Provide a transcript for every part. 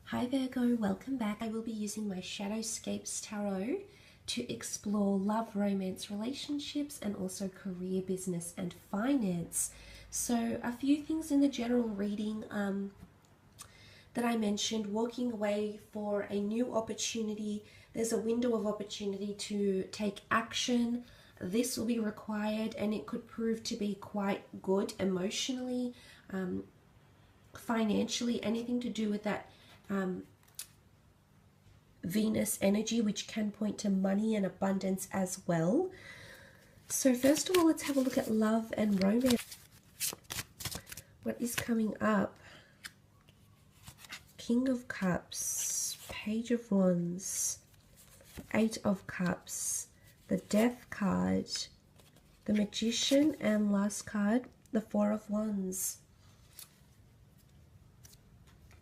Hi Virgo, welcome back. I will be using my Shadowscapes Tarot to explore love, romance, relationships, and also career, business, and finance. So a few things in the general reading that I mentioned: walking away for a new opportunity. There's a window of opportunity to take action. This will be required and it could prove to be quite good emotionally, financially, anything to do with that Venus energy, which can point to money and abundance as well. So first of all, let's have a look at love and romance. What is coming up? King of Cups, Page of Wands, Eight of Cups, the Death card, the Magician, and last card, the Four of Wands.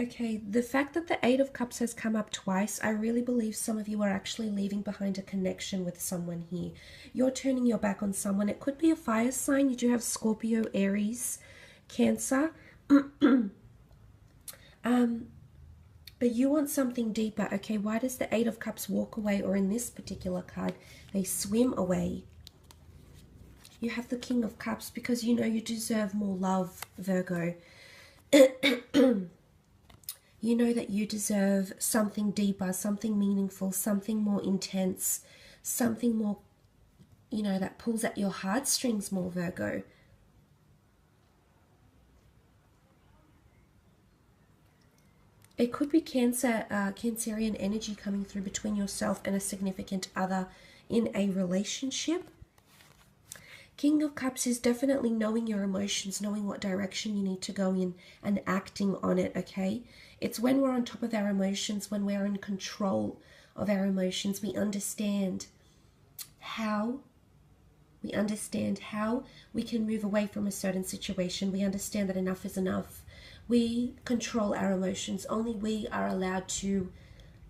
Okay, the fact that the Eight of Cups has come up twice, I really believe some of you are actually leaving behind a connection with someone here. You're turning your back on someone. It could be a fire sign. You do have Scorpio, Aries, Cancer. But you want something deeper. Okay, why does the Eight of Cups walk away, or in this particular card, they swim away? You have the King of Cups because you know you deserve more love, Virgo. You know that you deserve something deeper, something meaningful, something more intense, something more, you know, that pulls at your heartstrings more, Virgo. It could be Cancerian energy coming through between yourself and a significant other in a relationship. King of Cups is definitely knowing your emotions, knowing what direction you need to go in and acting on it, okay? It's when we're on top of our emotions, when we're in control of our emotions, we understand how we can move away from a certain situation. We understand that enough is enough. We control our emotions. Only we are allowed to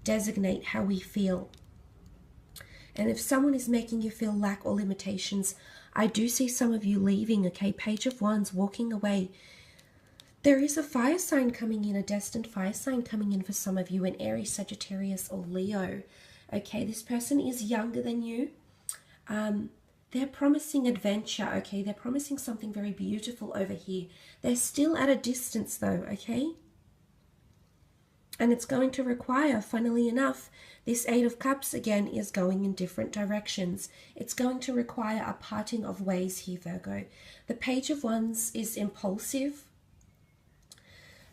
designate how we feel. And if someone is making you feel lack or limitations, I do see some of you leaving, okay? Page of Wands, walking away. There is a fire sign coming in, a destined fire sign coming in for some of you, in Aries, Sagittarius, or Leo. Okay, this person is younger than you. They're promising adventure, okay? They're promising something very beautiful over here. They're still at a distance though, okay? And it's going to require, funnily enough, this Eight of Cups again is going in different directions. It's going to require a parting of ways here, Virgo. The Page of Wands is impulsive.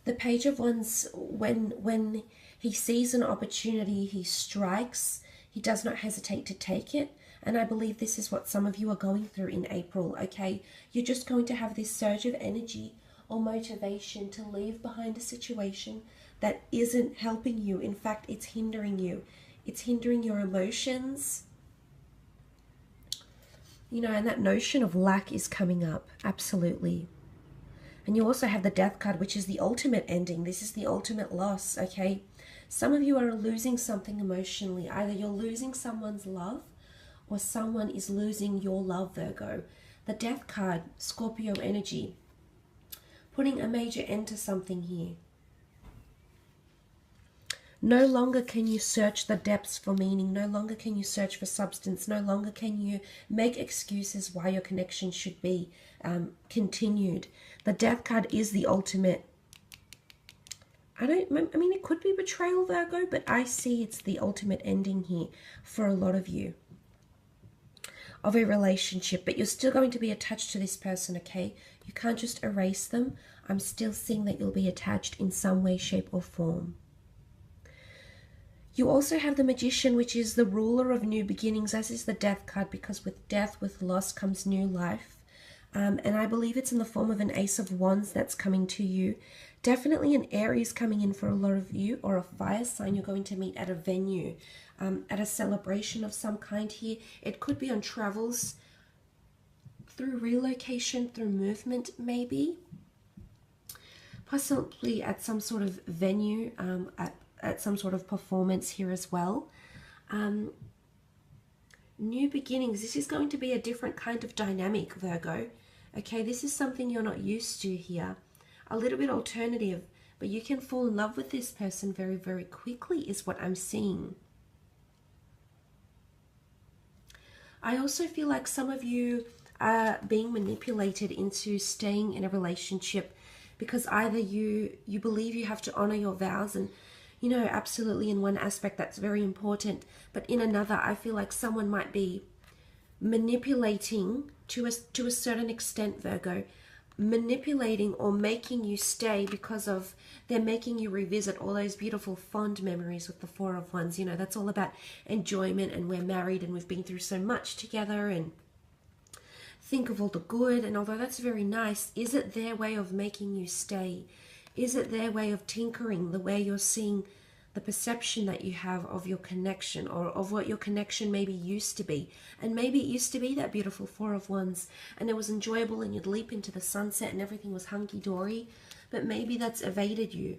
The Page of Wands, when he sees an opportunity, he strikes. He does not hesitate to take it. And I believe this is what some of you are going through in April, okay? You're just going to have this surge of energy or motivation to leave behind a situation that isn't helping you. In fact, it's hindering you. It's hindering your emotions. You know, and that notion of lack is coming up, absolutely. And you also have the Death card, which is the ultimate ending. This is the ultimate loss, okay? Some of you are losing something emotionally. Either you're losing someone's love or someone is losing your love, Virgo. The Death card, Scorpio energy, putting a major end to something here. No longer can you search the depths for meaning. No longer can you search for substance. No longer can you make excuses why your connection should be continued. The Death card is the ultimate. I mean, it could be betrayal, Virgo, but I see it's the ultimate ending here for a lot of you of a relationship. But you're still going to be attached to this person, okay? You can't just erase them. I'm still seeing that you'll be attached in some way, shape, or form. You also have the Magician, which is the ruler of new beginnings, as is the Death card, because with death, with loss, comes new life. And I believe it's in the form of an Ace of Wands that's coming to you. Definitely an Aries coming in for a lot of you, or a fire sign you're going to meet at a venue, at a celebration of some kind here. It could be on travels, through relocation, through movement maybe. Possibly at some sort of venue, at some sort of performance here as well. New beginnings. This is going to be a different kind of dynamic, Virgo. Okay, this is something you're not used to here. A little bit alternative. but you can fall in love with this person very, very quickly is what I'm seeing. I also feel like some of you are being manipulated into staying in a relationship because either you believe you have to honor your vows, and you know, absolutely in one aspect that's very important, but in another I feel like someone might be manipulating to a certain extent, Virgo, manipulating or making you stay because of they're making you revisit all those beautiful fond memories with the Four of Wands. You know, that's all about enjoyment, and we're married and we've been through so much together, and think of all the good. And although that's very nice, is it their way of making you stay? Is it their way of tinkering the way you're seeing the perception that you have of your connection, or of what your connection maybe used to be? And maybe it used to be that beautiful Four of Wands and it was enjoyable and you'd leap into the sunset and everything was hunky-dory, but maybe that's evaded you.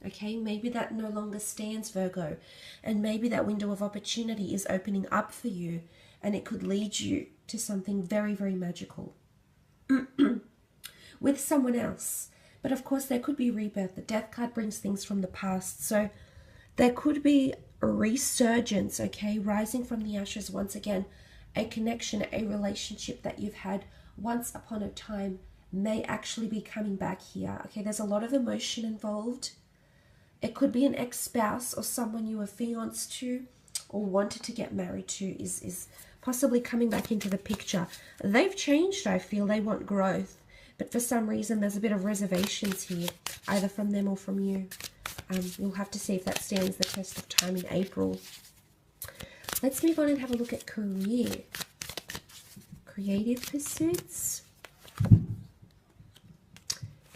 Okay, maybe that no longer stands, Virgo, and maybe that window of opportunity is opening up for you, and it could lead you to something very, very magical with someone else. But of course there could be rebirth. The Death card brings things from the past, so there could be a resurgence, okay, rising from the ashes once again. A connection, a relationship that you've had once upon a time may actually be coming back here. Okay, there's a lot of emotion involved. It could be an ex-spouse or someone you were fiancé to or wanted to get married to is possibly coming back into the picture. They've changed, I feel. They want growth, but for some reason there's a bit of reservations here, either from them or from you. You'll have to see if that stands the test of time in April. Let's move on and have a look at career. Creative pursuits.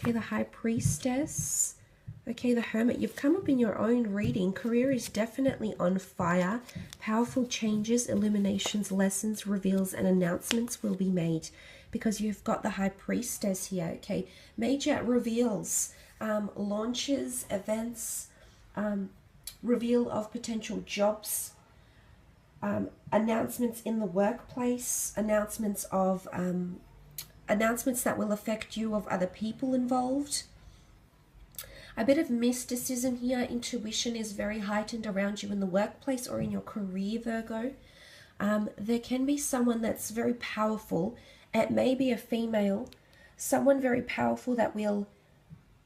Okay, the High Priestess. Okay, the Hermit. You've come up in your own reading. Career is definitely on fire. Powerful changes, illuminations, lessons, reveals, and announcements will be made because you've got the High Priestess here. Okay, major reveals, launches, events, reveal of potential jobs, announcements in the workplace, announcements of announcements that will affect you, of other people involved. A bit of mysticism here. Intuition is very heightened around you in the workplace or in your career, Virgo. There can be someone that's very powerful. It may be a female, someone very powerful that will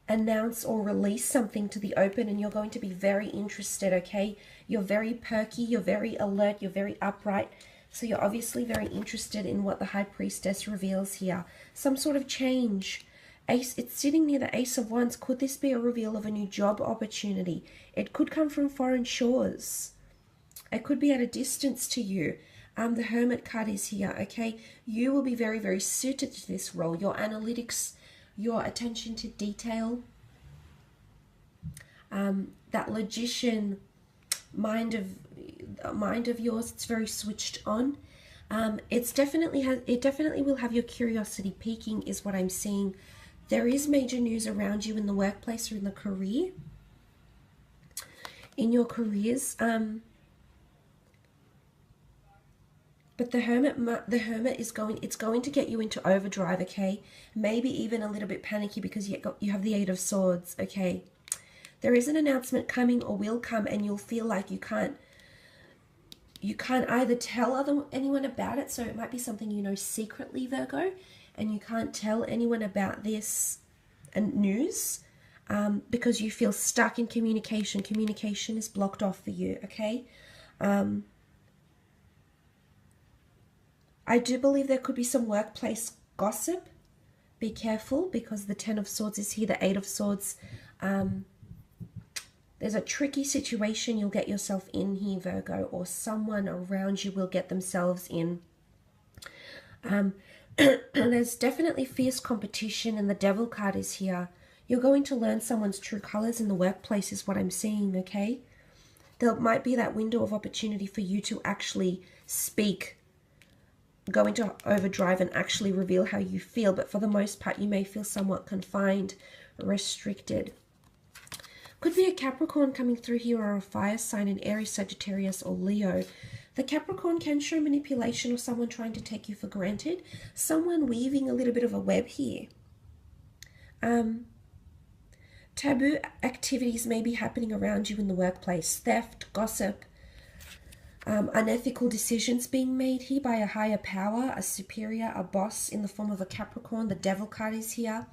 announce or release something to the open, and you're going to be very interested, okay? You're very perky, you're very alert, you're very upright. So you're obviously very interested in what the High Priestess reveals here. Some sort of change. Ace, it's sitting near the Ace of Wands. Could this be a reveal of a new job opportunity? It could come from foreign shores. It could be at a distance to you. The Hermit card is here, okay? You will be very, very suited to this role. Your analytics, your attention to detail, that logician mind of yours, it's very switched on. It definitely will have your curiosity peaking, is what I'm seeing. There is major news around you in the workplace or in the career, in your careers. But the Hermit is going to get you into overdrive, okay? Maybe even a little bit panicky because you have the Eight of Swords, okay? There is an announcement coming or will come, and you'll feel like you can't either tell anyone about it, so it might be something you know secretly, Virgo, and you can't tell anyone about this news because you feel stuck in communication. Communication is blocked off for you, okay? I do believe there could be some workplace gossip. Be careful because the Ten of Swords is here, the Eight of Swords. There's a tricky situation you'll get yourself in here, Virgo, or someone around you will get themselves in. There's definitely fierce competition, and the Devil card is here. You're going to learn someone's true colors in the workplace is what I'm seeing, okay? There might be that window of opportunity for you to actually speak, go into overdrive and actually reveal how you feel, but for the most part you may feel somewhat confined, restricted. Could be a Capricorn coming through here, or a fire sign in Aries, Sagittarius, or Leo. The Capricorn can show manipulation or someone trying to take you for granted. Someone weaving a little bit of a web here. Taboo activities may be happening around you in the workplace. Theft, gossip, unethical decisions being made here by a higher power, a superior, a boss in the form of a Capricorn. The Devil card is here.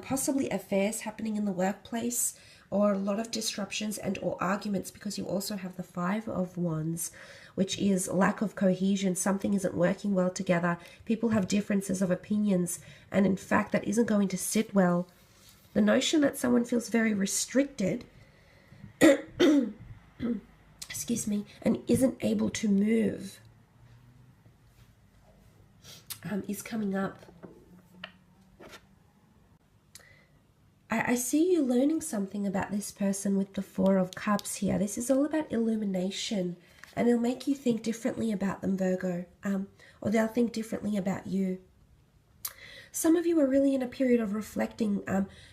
Possibly affairs happening in the workplace, or a lot of disruptions and or arguments, because you also have the Five of Wands, which is lack of cohesion. Something isn't working well together. People have differences of opinions, and in fact that isn't going to sit well. The notion that someone feels very restricted excuse me, and isn't able to move is coming up. I see you learning something about this person with the Four of Cups here. This is all about illumination, and it'll make you think differently about them, Virgo, or they'll think differently about you. Some of you are really in a period of reflecting.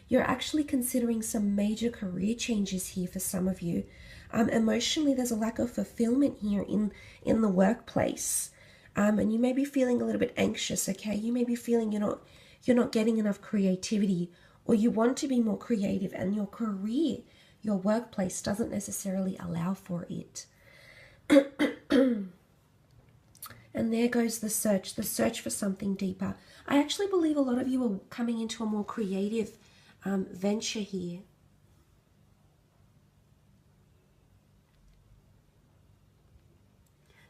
You're actually considering some major career changes here for some of you. Emotionally, there's a lack of fulfillment here in the workplace. And you may be feeling a little bit anxious, okay? You may be feeling you're not getting enough creativity, or you want to be more creative, and your career, your workplace doesn't necessarily allow for it. And there goes the search for something deeper. I actually believe a lot of you are coming into a more creative venture here.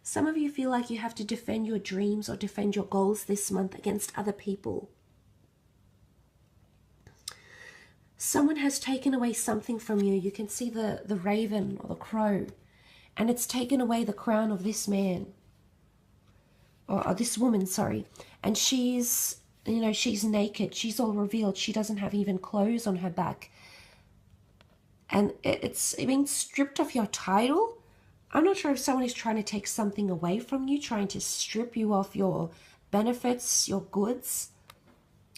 Some of you feel like you have to defend your dreams or defend your goals this month against other people. Someone has taken away something from you. You can see the raven or the crow, and it's taken away the crown of this man. Or this woman, sorry, and she's naked, she's all revealed, she doesn't have even clothes on her back, and it's being stripped of your title. I'm not sure if someone is trying to take something away from you, trying to strip you of your benefits, your goods.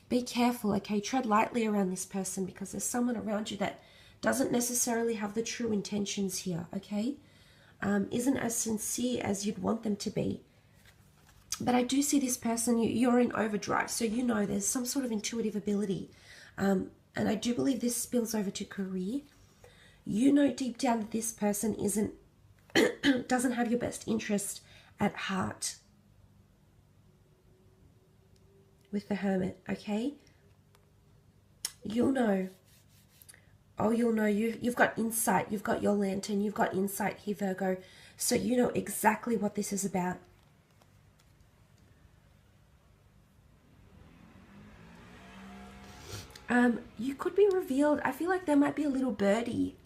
Be careful, okay? Tread lightly around this person, because there's someone around you that doesn't necessarily have the true intentions here, okay? Isn't as sincere as you'd want them to be. But I do see this person, you're in overdrive, so you know there's some sort of intuitive ability. And I do believe this spills over to career. You know deep down that this person doesn't have your best interest at heart. With the Hermit, okay? You'll know. Oh, you'll know. You've got insight. You've got your lantern. You've got insight here, Virgo. So you know exactly what this is about. You could be revealed. I feel like there might be a little birdie.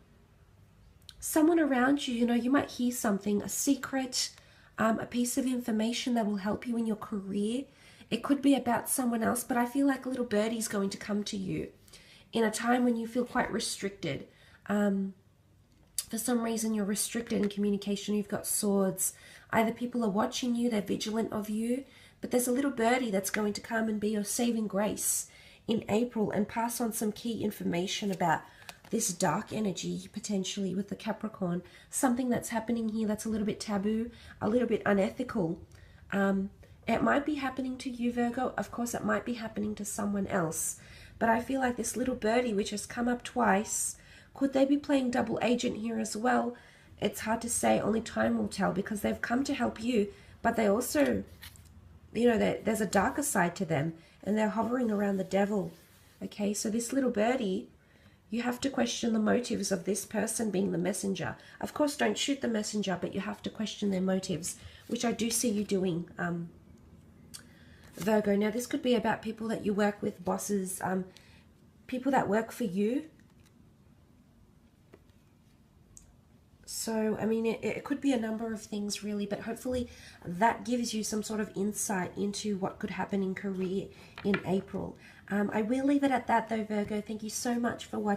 Someone around you, you might hear something, a secret, a piece of information that will help you in your career. It could be about someone else, but I feel like a little birdie's going to come to you in a time when you feel quite restricted. For some reason, you're restricted in communication. You've got swords. Either people are watching you, they're vigilant of you, but there's a little birdie that's going to come and be your saving grace in April and pass on some key information about this dark energy, potentially with the Capricorn. Something that's happening here that's a little bit taboo, a little bit unethical. It might be happening to you, Virgo. Of course, it might be happening to someone else. But I feel like this little birdie, which has come up twice, could they be playing double agent here as well? It's hard to say. Only time will tell, because they've come to help you, but they also, there's a darker side to them, and they're hovering around the devil. Okay, so this little birdie, you have to question the motives of this person being the messenger. Of course, don't shoot the messenger, but you have to question their motives, which I do see you doing, Virgo. Now, this could be about people that you work with, bosses, people that work for you. So, I mean, it could be a number of things, really, but hopefully that gives you some sort of insight into what could happen in career in April. I will leave it at that, though, Virgo. Thank you so much for watching.